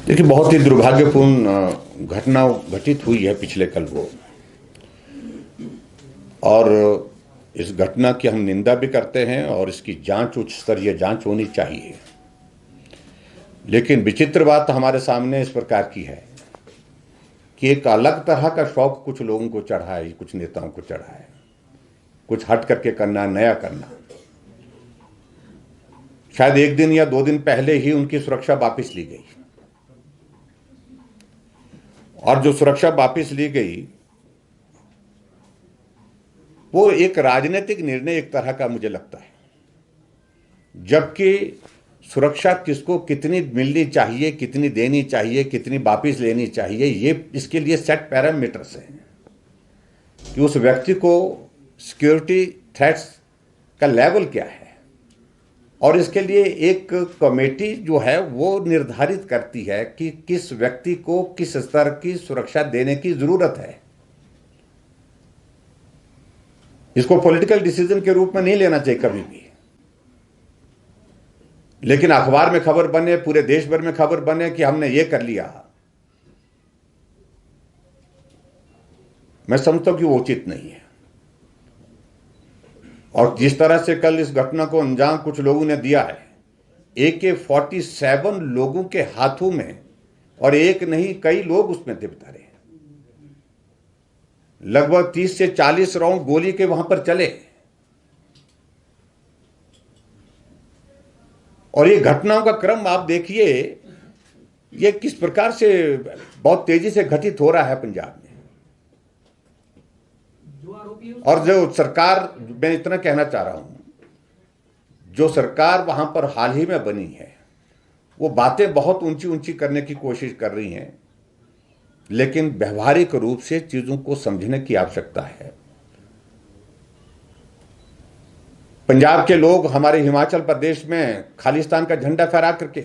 देखिए, बहुत ही दुर्भाग्यपूर्ण घटना घटित हुई है पिछले कल वो। और इस घटना की हम निंदा भी करते हैं और इसकी जांच, उच्च स्तरीय जांच होनी चाहिए। लेकिन विचित्र बात हमारे सामने इस प्रकार की है कि एक अलग तरह का शौक कुछ लोगों को चढ़ा है, कुछ नेताओं को चढ़ा है, कुछ हट करके करना, नया करना। शायद एक दिन या 2 दिन पहले ही उनकी सुरक्षा वापस ली गई, और जो सुरक्षा वापस ली गई वो एक राजनीतिक निर्णय एक तरह का मुझे लगता है। जबकि सुरक्षा किसको कितनी मिलनी चाहिए, कितनी देनी चाहिए, कितनी वापस लेनी चाहिए, ये इसके लिए सेट पैरामीटर्स हैं कि उस व्यक्ति को सिक्योरिटी थ्रेट्स का लेवल क्या है, और इसके लिए एक कमेटी जो है वो निर्धारित करती है कि किस व्यक्ति को किस स्तर की सुरक्षा देने की जरूरत है। इसको पॉलिटिकल डिसीजन के रूप में नहीं लेना चाहिए कभी भी। लेकिन अखबार में खबर बने, पूरे देश भर में खबर बने कि हमने ये कर लिया, मैं समझता हूं कि वो उचित नहीं है। और जिस तरह से कल इस घटना को अंजाम कुछ लोगों ने दिया है, AK-47 लोगों के हाथों में, और एक नहीं कई लोग उसमें थे बेचारे। लगभग 30 से 40 राउंड गोली के वहां पर चले, और ये घटनाओं का क्रम आप देखिए, ये किस प्रकार से बहुत तेजी से घटित हो रहा है पंजाब में। और जो सरकार, मैं इतना कहना चाह रहा हूं, जो सरकार वहां पर हाल ही में बनी है वो बातें बहुत ऊंची ऊंची करने की कोशिश कर रही हैं, लेकिन व्यवहारिक रूप से चीजों को समझने की आवश्यकता है। पंजाब के लोग हमारे हिमाचल प्रदेश में खालिस्तान का झंडा फहरा करके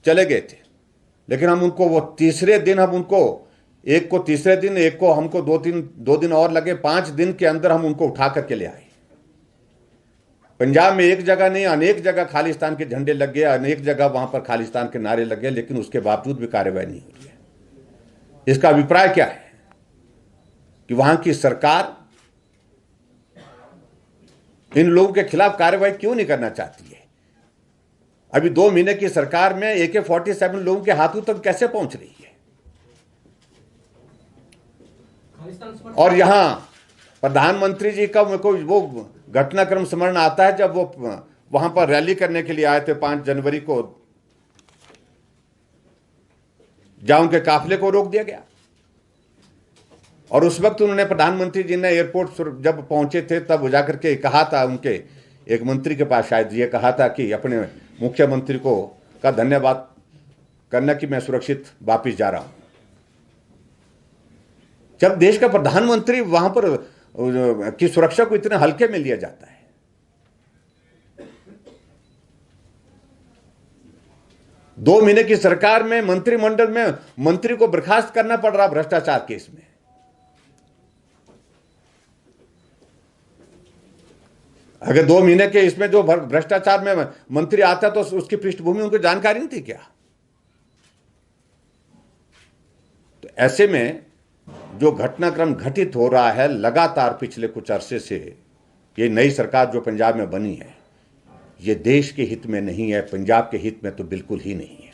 चले गए थे, लेकिन हम उनको वो तीसरे दिन, हम उनको एक को तीसरे दिन, एक को हमको 2 दिन और लगे, 5 दिन के अंदर हम उनको उठा करके ले आए। पंजाब में एक जगह नहीं, अनेक जगह खालिस्तान के झंडे लग गए, अनेक जगह वहां पर खालिस्तान के नारे लग गए, लेकिन उसके बावजूद भी कार्रवाई नहीं हो रही है। इसका अभिप्राय क्या है कि वहां की सरकार इन लोगों के खिलाफ कार्रवाई क्यों नहीं करना चाहती है। अभी 2 महीने की सरकार में AK-47 लोगों के हाथों तक कैसे पहुंच रही है। और यहां प्रधानमंत्री जी का मेरे को वो घटनाक्रम स्मरण आता है जब वो वहां पर रैली करने के लिए आए थे 5 जनवरी को, जहां उनके काफिले को रोक दिया गया। और उस वक्त उन्होंने, प्रधानमंत्री जी ने एयरपोर्ट जब पहुंचे थे तब जाकर के कहा था, उनके एक मंत्री के पास शायद ये कहा था कि अपने मुख्यमंत्री को का धन्यवाद करना कि मैं सुरक्षित वापस जा रहा हूं। जब देश का प्रधानमंत्री वहां पर की सुरक्षा को इतने हल्के में लिया जाता है, दो महीने की सरकार में मंत्रिमंडल में मंत्री को बर्खास्त करना पड़ रहा भ्रष्टाचार केस में। अगर 2 महीने के इसमें जो भ्रष्टाचार में मंत्री आता तो उसकी पृष्ठभूमि उनको जानकारी नहीं थी क्या। तो ऐसे में जो घटनाक्रम घटित हो रहा है लगातार पिछले कुछ अरसे से, ये नई सरकार जो पंजाब में बनी है, ये देश के हित में नहीं है, पंजाब के हित में तो बिल्कुल ही नहीं है।